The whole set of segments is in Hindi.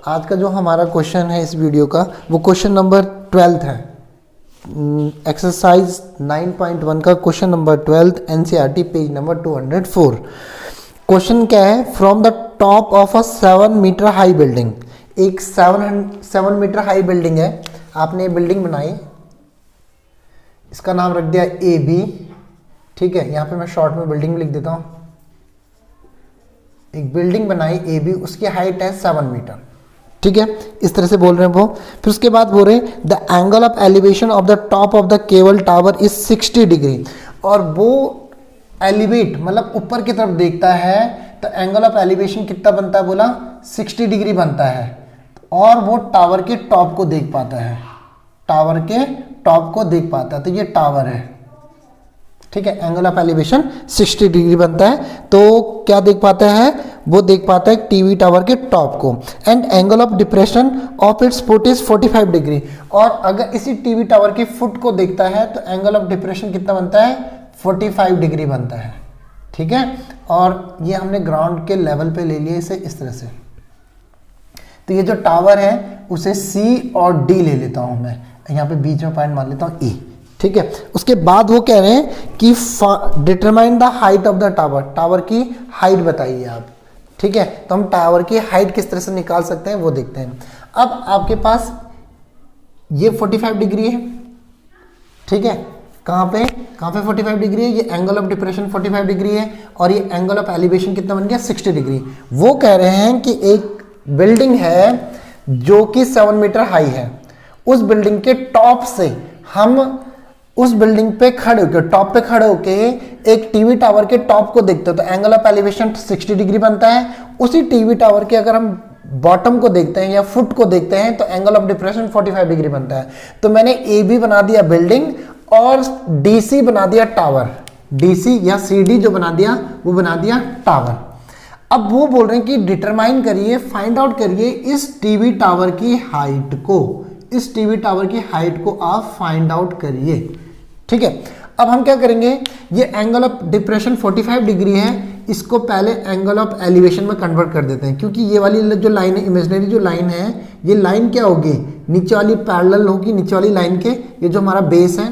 आज का जो हमारा क्वेश्चन है इस वीडियो का वो क्वेश्चन नंबर 12 है। एक्सरसाइज 9.1 का question number 12 NCERT page number 204। Question क्या है, from the top of a 7 metre high building. एक 7 मीटर हाई बिल्डिंग है, आपने बिल्डिंग बनाई, इसका नाम रख दिया ए बी। ठीक है, यहाँ पे मैं शॉर्ट में बिल्डिंग लिख देता हूँ। एक बिल्डिंग बनाई ए बी, उसकी हाइट है 7 मीटर। ठीक है, इस तरह से बोल रहे हैं वो। फिर उसके बाद बोल रहे हैं the angle of elevation of the top of the cable tower is 60 degree. और वो एलिवेट मतलब ऊपर की तरफ देखता है तो एंगल ऑफ एलिवेशन कितना बनता है, बोला 60 डिग्री बनता है। और वो टावर के टॉप को देख पाता है, टावर के टॉप को देख पाता है। तो ये टावर है, ठीक है, एंगल ऑफ एलिवेशन 60 डिग्री बनता है। तो क्या देख पाता है, वो देख पाता है टीवी टावर के टॉप को। And angle of depression of its foot is 45 degree. और अगर इसी टीवी टावर की फुट को देखता है तो एंगल ऑफ डिप्रेशन कितना बनता है, 45 डिग्री बनता है। ठीक है, और ये हमने ग्राउंड के लेवल पे ले लिया इसे इस तरह से। तो ये जो टावर है उसे सी और डी ले लेता हूं मैं, यहाँ पे बीच में पॉइंट मान लेता हूँ ई। ठीक है, उसके बाद वो कह रहे हैं कि determine the height of the tower. Tower की हाइट बताइए आप। ठीक है, तो हम टावर की हाइट किस तरह से निकाल सकते हैं वो देखते हैं। अब आपके पास ये 45 डिग्री है। ठीक है, कहाँ पे 45 डिग्री है, ये एंगल ऑफ डिप्रेशन 45 डिग्री है और ये एंगल ऑफ एलिवेशन कितना बन गया 60 डिग्री। वो कह रहे हैं कि एक बिल्डिंग है जो कि 7 मीटर हाई है, उस बिल्डिंग के टॉप से हम उस बिल्डिंग पे खड़े होकर, टॉप पे खड़े होकर एक टीवी टावर के टॉप को देखते हो तो एंगल ऑफ एलिवेशन 60 डिग्री बनता है। उसी टीवी टावर के अगर हम बॉटम को देखते हैं या फुट को देखते हैं तो एंगल ऑफ डिप्रेशन 45 डिग्री बनता है। तो मैंने ए बी बना दिया बिल्डिंग और डी सी बना दिया टावर। डी सी या सी डी जो बना दिया वो बना दिया टावर। अब वो बोल रहे हैं कि डिटरमाइन करिए, फाइंड आउट करिए इस टीवी टावर की हाइट को। इस टीवी टावर की हाइट को आप फाइंड आउट करिए। ठीक है, अब हम क्या करेंगे, ये एंगल ऑफ डिप्रेशन 45 डिग्री है, इसको पहले एंगल ऑफ एलिवेशन में कन्वर्ट कर देते हैं। क्योंकि ये वाली जो लाइन है, इमेजिनरी जो लाइन है, ये लाइन क्या होगी, नीचे वाली पैरेलल होगी नीचे वाली लाइन के, ये जो हमारा बेस है।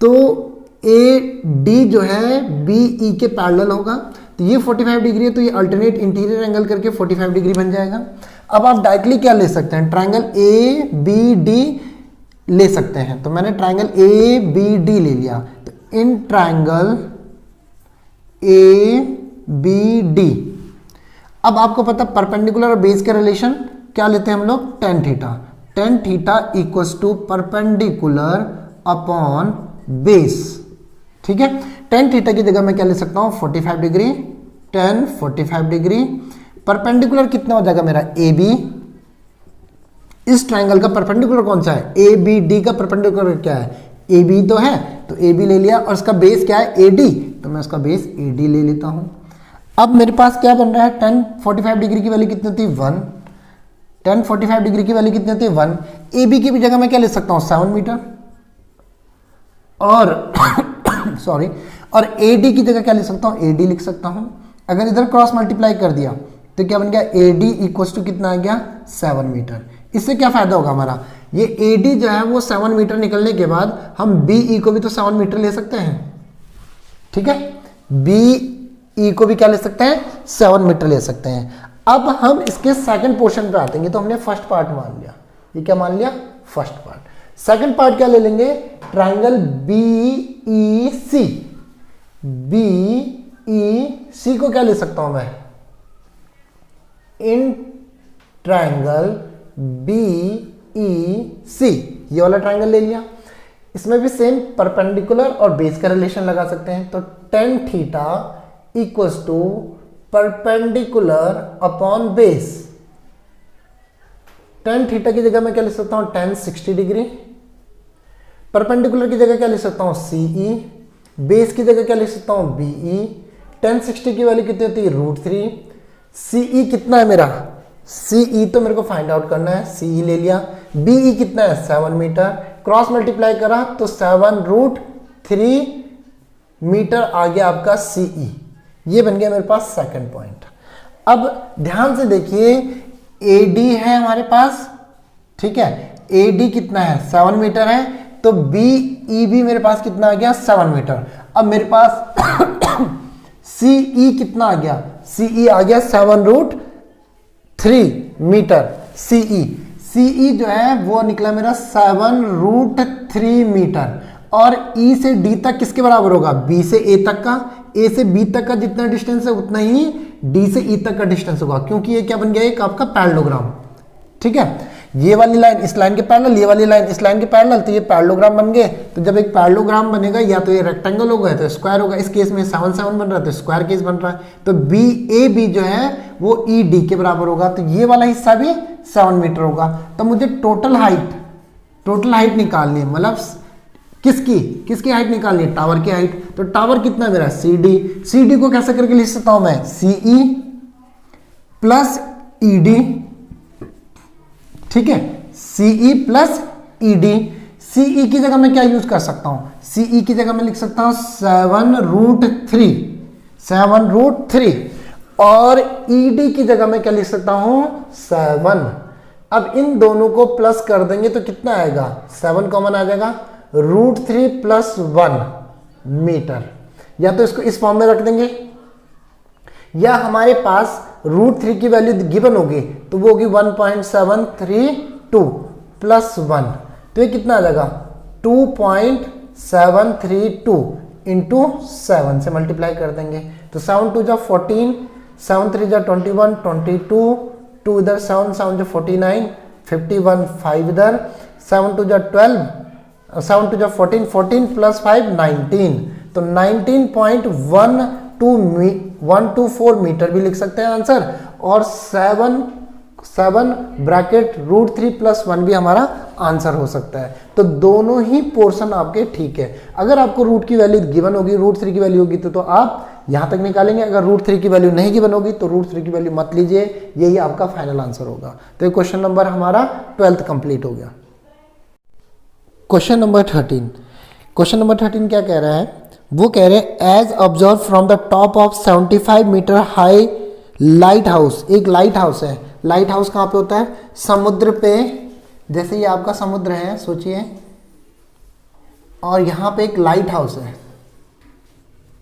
तो ए डी जो है बी ई के पैरेलल होगा। तो ये 45 डिग्री है, तो ये अल्टरनेट इंटीरियर एंगल करके 45 डिग्री बन जाएगा। अब आप डायरेक्टली क्या ले सकते हैं, ट्रायंगल ए बी डी ले सकते हैं। तो मैंने ट्रायंगल ए बी डी ले लिया। तो in triangle A B D, अब आपको पता परपेंडिकुलर और बेस के रिलेशन क्या लेते हैं हम लोग, tan theta. Tan theta equals to perpendicular upon base. ठीक है, टेन थीटा की जगह मैं क्या ले सकता हूं, 45 डिग्री। Ten 45 degree. परपेंडिकुलर कितना हो जाएगा मेरा, ए बी। इस ट्रायंगल का परपेंडिकुलर कौन सा है, ए बी डी का परपेंडिकुलर क्या है, ए बी तो है, तो ए बी ले लिया। और इसका बेस क्या है, ए डी, तो मैं इसका बेस ए डी ले लेता हूं। अब मेरे पास क्या बन रहा है, टेन 45 डिग्री की वैल्यू कितनी होती है, 1। टेन 45 डिग्री की वैल्यू कितनी होती है, 1। ए बी की भी जगह मैं क्या ले सकता हूं, 7 मीटर। और सॉरी, और ए डी की जगह क्या ले सकता हूं, ए डी लिख सकता हूं। अगर इधर क्रॉस मल्टीप्लाई कर दिया तो क्या बन गया, ए डी इक्वल टू कितना आ गया, 7 मीटर। इससे क्या फायदा होगा हमारा, ये ए डी जो है वो 7 मीटर निकलने के बाद हम बी ई को भी तो 7 मीटर ले सकते हैं। ठीक है, बी ई को भी क्या ले सकते हैं, 7 मीटर ले सकते हैं। अब हम इसके सेकंड पोर्शन पे आते हैं। तो हमने फर्स्ट पार्ट मान लिया, ये क्या मान लिया, फर्स्ट पार्ट। सेकंड पार्ट क्या ले लेंगे, ट्रायंगल बी ई सी। बी ई सी को क्या ले सकता हूं मैं, इन ट्रायंगल बी ई सी, ये वाला ट्रायंगल ले लिया। इसमें भी सेम परपेंडिकुलर और बेस का रिलेशन लगा सकते हैं। तो tan theta equals to perpendicular upon base. Tan theta की जगह मैं क्या ले सकता हूं, टेन 60 डिग्री। परपेंडिकुलर की जगह क्या ले सकता हूं, सी ई। बेस की जगह क्या ले सकता हूं, बी ई। टेन 60 की वैल्यू कितनी होती है, √3। सी ई कितना है मेरा, सी ई तो मेरे को फाइंड आउट करना है, सी ई ले लिया। बी ई कितना है, 7 मीटर। क्रॉस मल्टीप्लाई करा तो 7√3 मीटर आ गया आपका सी ई। ये बन गया मेरे पास सेकंड पॉइंट। अब ध्यान से देखिए, AD है हमारे पास, ठीक है, AD कितना है 7 मीटर है, तो BEB मेरे पास कितना आ गया 7 मीटर। अब मेरे पास CE कितना आ गया, CE आ गया 7√3 मीटर। CE जो है वो निकला मेरा 7√3 मीटर। और E से D तक किसके बराबर होगा, B से A तक का, A से B तक का जितना डिस्टेंस है उतना ही D से E तक का डिस्टेंस होगा, क्योंकि ये क्या बन गया, एक आपका पैरेललोग्राम, ठीक है। ये वाली लाइन इस लाइन के पैरेलल, ये वाली लाइन इस लाइन के पैरेलल, तो ये पैरेललोग्राम बन गए। तो जब एक पैरेललोग्राम बनेगा या तो ये रेक्टेंगल होगा या तो स्क्वायर होगा। इस केस में 7 7 बन रहा है तो स्क्वायर केस बन रहा है, तो BAB जो है वो ED के बराबर होगा, तो ये वाला हिस्सा भी 7 मीटर होगा। तो मुझे टोटल हाइट निकालनी है, मतलब किसकी हाइट निकालनी है, टावर की हाइट। तो टावर कितना मेरा CD को कैसे करके लिख सकता हूं मैं, CE प्लस ED, ठीक है, CE प्लस ED। CE की जगह मैं क्या यूज कर सकता हूं, CE की जगह मैं लिख सकता हूं 7√3 और ED की जगह मैं क्या लिख सकता हूं 7। अब इन दोनों को प्लस कर देंगे तो कितना आएगा, 7 कॉमन आ जाएगा, √3 + 1 मीटर। या तो इसको इस फॉर्म में रख देंगे, या हमारे पास √3 की वैल्यू गिवन होगी तो वो होगी 1.732 + 1, तो ये कितना आ जाएगा 2.732 × 7 से मल्टीप्लाई कर देंगे। तो 7 2 जा 14, 7 3 जा 21, 22, 2 इधर 7 7 जा 49, 51 5 इधर, 7 2 जा 12, 7 2 जा 14, 14 + 5 19, तो 19.124 मीटर भी लिख सकते हैं आंसर। और 7 ब्रैकेट √3 + 1 भी हमारा आंसर हो सकता है। तो दोनों ही पोर्शन आपके ठीक है। अगर आपको रूट की वैल्यू गिवन होगी, √3 की वैल्यू होगी तो आप यहां तक निकालेंगे। अगर √3 की वैल्यू नहीं गिवन होगी तो √3 की वैल्यू मत लीजिए, यही आपका फाइनल आंसर होगा। तो ये क्वेश्चन नंबर हमारा 12th कंप्लीट हो गया। क्वेश्चन नंबर 13 क्या कह रहा है, वो कह रहे हैं as observe from the top of 75 metre high lighthouse. एक लाइट हाउस है, लाइट हाउस कहाँ पे होता है, समुद्र पे। जैसे ये आपका समुद्र है सोचिए, और यहाँ पे एक लाइट हाउस है,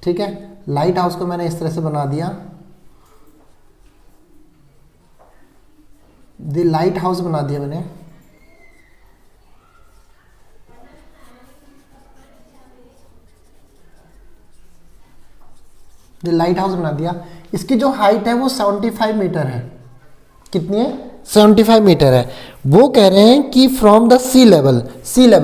ठीक है। लाइट हाउस को मैंने इस तरह से बना दिया, द लाइट हाउस बना दिया मैंने। लाइट हाउस बना दिया। इसकी जो हाइट है वो 75 मीटर है। कितनी है, 75 मीटर है। वो कह रहे हैं कि फ्रॉम द सी लेवल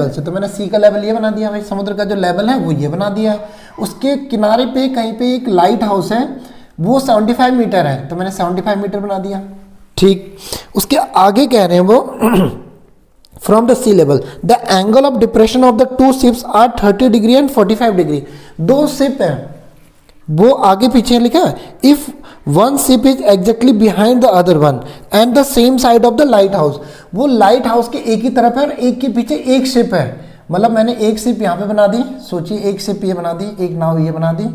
से, तो मैंने सी का लेवल ये बना दिया भाई, समुद्र का जो लेवल है वो ये बना दिया है। उसके किनारे पे कहीं पे एक लाइट हाउस है, वो 75 मीटर है, तो मैंने 75 मीटर बना दिया, ठीक। उसके आगे कह रहे हैं वो from the sea level the angle of depression of the two ships are 30 degree and 45 degree. दो शिप है, वो आगे पीछे लिखा है, if one ship is exactly behind the other one and the same side of the lighthouse. वो लाइट हाउस के एक ही तरफ है और एक के पीछे एक शिप है। मतलब मैंने एक शिप यहाँ पे बना दी, सोचिए एक शिप ये बना दी, एक नाव ये बना दी,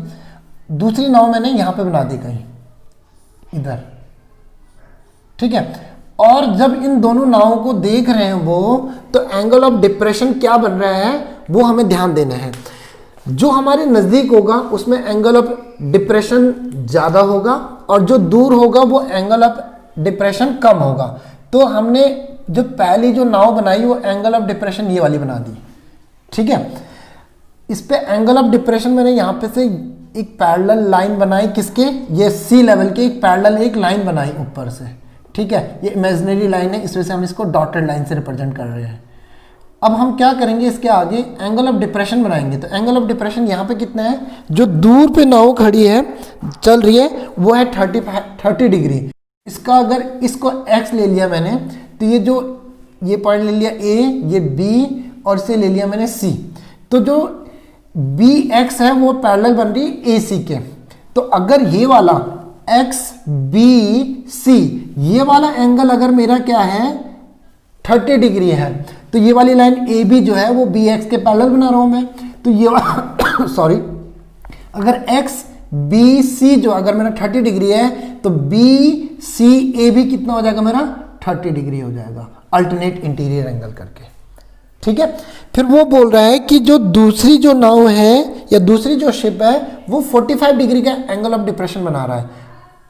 दूसरी नाव मैंने यहाँ पे बना दी कहीं इधर, ठीक है। और जब इन दोनों नावों को देख रहे हैं वो, तो एंगल ऑफ डिप्रेशन क्या बन रहा है वो हमें ध्यान देना है। जो हमारे नज़दीक होगा उसमें एंगल ऑफ डिप्रेशन ज़्यादा होगा, और जो दूर होगा वो एंगल ऑफ डिप्रेशन कम होगा। तो हमने जो पहली जो नाव बनाई वो एंगल ऑफ डिप्रेशन ये वाली बना दी, ठीक है। इस पे एंगल ऑफ डिप्रेशन मैंने यहाँ पे से एक पैरेलल लाइन बनाई, किसके, ये सी लेवल के एक पैरेलल एक लाइन बनाई ऊपर से, ठीक है। ये इमेजिनरी लाइन है, इस वजह से हम इसको डॉटेड लाइन से रिप्रेजेंट कर रहे हैं। अब हम क्या करेंगे, इसके आगे एंगल ऑफ डिप्रेशन बनाएंगे। तो एंगल ऑफ डिप्रेशन यहाँ पे कितना है, जो दूर पे नाव खड़ी है चल रही है वो है 30 डिग्री। इसका अगर इसको x ले लिया मैंने, तो ये जो ये पॉइंट ले लिया A, ये B और इसे ले लिया मैंने C। तो जो BX है वो पैरेलल बन रही है AC के। तो अगर ये वाला XBC ये वाला एंगल अगर मेरा क्या है 30 डिग्री है, तो ये वाली लाइन AB जो है वो BX के पैरेलल बना रहा हूं मैं। तो ये सॉरी, अगर XBC जो अगर मेरा 30 डिग्री है तो BCAB कितना हो जाएगा मेरा 30 डिग्री हो जाएगा अल्टरनेट इंटीरियर एंगल करके। ठीक है, फिर वो बोल रहा है कि जो दूसरी जो नाव है या दूसरी जो शिप है वो 45 डिग्री का एंगल ऑफ डिप्रेशन बना रहा है।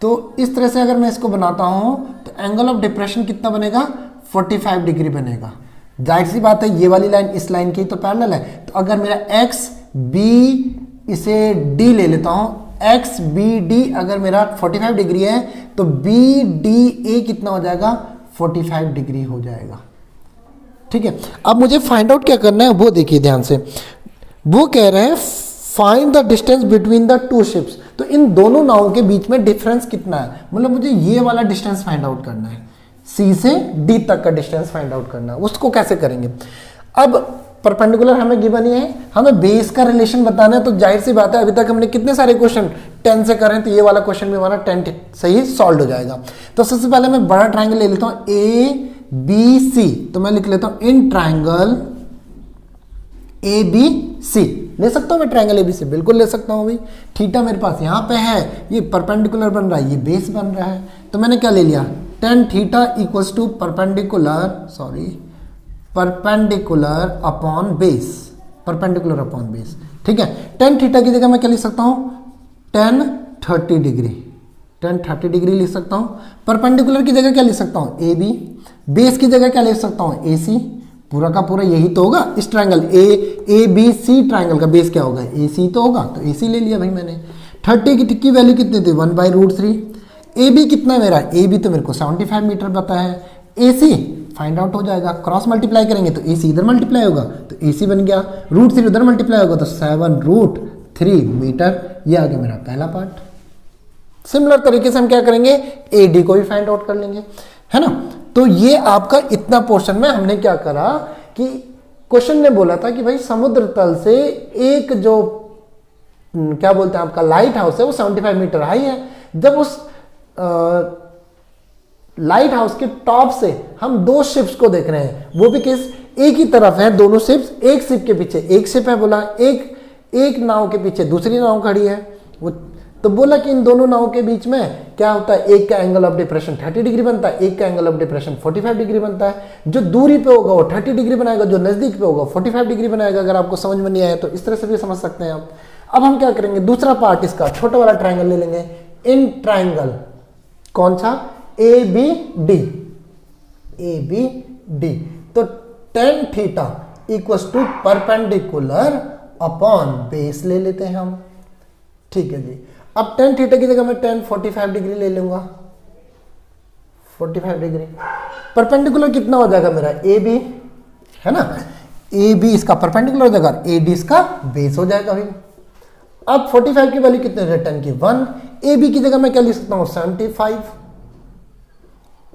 तो इस तरह से अगर मैं इसको बनाता हूं तो एंगल ऑफ डिप्रेशन कितना बनेगा, 45 डिग्री बनेगा। जाहिर सी बात है ये वाली लाइन इस लाइन की तो पैरेलल है, तो अगर मेरा एक्स बी, इसे डी ले लेता हूं, एक्स बी डी अगर मेरा 45 डिग्री है तो बी डी ए कितना हो जाएगा, 45 डिग्री हो जाएगा। ठीक है, अब मुझे फाइंड आउट क्या करना है वो देखिए ध्यान से। वो कह रहे हैं find the distance between the two ships. तो इन दोनों नावों के बीच में डिफरेंस कितना है, मतलब मुझे ये वाला डिस्टेंस फाइंड आउट करना है, सी से डी तक का डिस्टेंस फाइंड आउट करना है। उसको कैसे करेंगे, अब परपेंडिकुलर हमें गिवन ही है, हमें बेस का रिलेशन बताना है। तो जाहिर सी बात है अभी तक हमने कितने सारे क्वेश्चन 10 से करें, तो ये वाला क्वेश्चन भी हमारा 10 से ही सॉल्व हो जाएगा। तो सबसे पहले मैं बड़ा ट्राइंगल ले लेता हूं ए बी सी, तो मैं लिख लेता हूं इन ट्राइंगल ए बी सी। ले सकता हूं मैं ट्राइंगल ए बी सी, बिल्कुल ले सकता हूं भाई। थीटा मेरे पास यहां पे है, ये परपेंडिकुलर बन रहा है, ये बेस बन रहा है, तो मैंने क्या ले लिया, tan theta equals to perpendicular upon base, perpendicular upon base. ठीक है, tan थीटा की जगह मैं क्या लिख सकता हूं, tan 30 डिग्री, tan 30 डिग्री लिख सकता हूं। परपेंडिकुलर की जगह क्या लिख सकता हूं, ए बी। बेस की जगह क्या लिख सकता हूं, ए सी। पूरा का पूरा यही तो होगा इस triangle A B C triangle का बेस क्या होगा, ए सी तो होगा, तो ए सी ले लिया भाई मैंने। 30 की वैल्यू कितनी थी, 1/√3। ए बी कितना मेरा, ए बी तो मेरे को 75 मीटर पता है। ए सी फाइंड आउट हो जाएगा, क्रॉस मल्टीप्लाई करेंगे तो ए सी इधर मल्टीप्लाई होगा तो ए सी बन गया, √3 उधर मल्टीप्लाई होगा तो 7√3 मीटर। ये आ गया मेरा पहला पार्ट। सिमिलर तरीके से हम क्या करेंगे, ए डी को भी फाइंड आउट कर लेंगे, है ना। तो ये आपका इतना पोर्शन में हमने क्या करा कि क्वेश्चन ने बोला था कि भाई समुद्र तल से एक जो क्या बोलते हैं आपका लाइट हाउस है वो 75 मीटर हाई है। जब उस लाइट हाउस के टॉप से हम दो शिप्स को देख रहे हैं, वो भी किस एक ही तरफ है, दोनों शिप्स, एक शिप के पीछे एक शिप है बोला, एक नाव के पीछे दूसरी नाव खड़ी है। वो तो बोला कि इन दोनों नाव के बीच में क्या होता है, एक का एंगल ऑफ डिप्रेशन 30 डिग्री बनता है, एक का एंगल ऑफ डिप्रेशन 45 डिग्री बनता है। जो दूरी पे होगा वो 30 डिग्री बनाएगा, जो नजदीक पे होगा 45 डिग्री बनाएगा। अगर आपको समझ में नहीं आया तो इस तरह से भी समझ सकते हैं आप। अब हम क्या करेंगे, दूसरा पार्ट इसका छोटा वाला ट्राइंगल ले लेंगे, इन ट्राइंगल कौन सा, A B D, A B D. तो tan theta equals to perpendicular upon base ले लेते हैं हम। ठीक है जी, अब tan थीटा की जगह मैं tan 45 डिग्री ले लूंगा, 45 डिग्री। परपेंडिकुलर कितना हो जाएगा मेरा, ए बी, है ना, ए बी इसका परपेंडिकुलर हो जाएगा, ए डी इसका बेस हो जाएगा भाई। अब 45 की वैल्यू कितने, रिटर्न की 1। ए बी की जगह मैं क्या लिख सकता हूं, 75,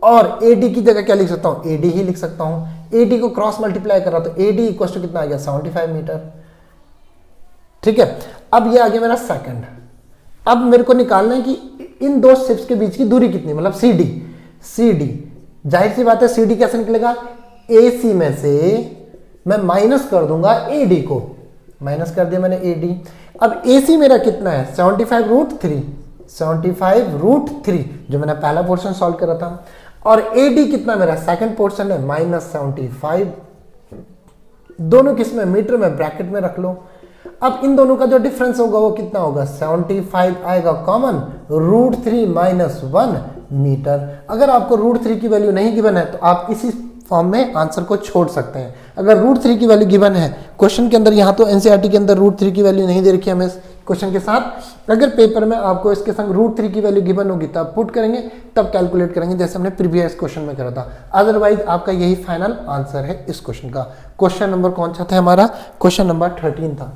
और ए डी की जगह क्या लिख सकता हूं, ए डी ही लिख सकता हूं। ए डी को क्रॉस मल्टीप्लाई कर रहा तो ए डी इक्वल टू कितना आ गया, 75 मीटर। ठीक है, अब ये आ गया मेरा सेकंड। अब मेरे को निकालना है कि इन दो शिप्स के बीच की दूरी कितनी, मतलब सी डी। सी डी जाहिर सी बात है, सी डी कैसे निकलेगा, ए सी में से मैं माइनस कर दूंगा ए डी को, माइनस कर दिया मैंने ए डी। अब ए सी मेरा कितना है, 75√3, 75√3 जो मैंने पहला पोर्शन सॉल्व करा था। और ए डी कितना मेरा सेकंड पोर्शन है, -75। दोनों किसमें, मीटर में, ब्रैकेट में रख लो। अब इन दोनों का जो डिफरेंस होगा वो कितना होगा, 75 आएगा कॉमन, √3 - 1 मीटर। अगर आपको √3 की वैल्यू नहीं गिवन है तो आप इसी फॉर्म में आंसर को छोड़ सकते हैं। अगर √3 की वैल्यू गिवन है क्वेश्चन के अंदर, यहाँ तो एनसीईआरटी के अंदर √3 की वैल्यू नहीं दे रखी है हमें क्वेश्चन के साथ, अगर पेपर में आपको इसके संग √3 की वैल्यू गिवन होगी तब पुट करेंगे, तब कैलकुलेट करेंगे जैसे हमने प्रीवियस क्वेश्चन में करा था। अदरवाइज आपका यही फाइनल आंसर है इस क्वेश्चन का। क्वेश्चन नंबर कौन सा था हमारा, क्वेश्चन नंबर 13 था।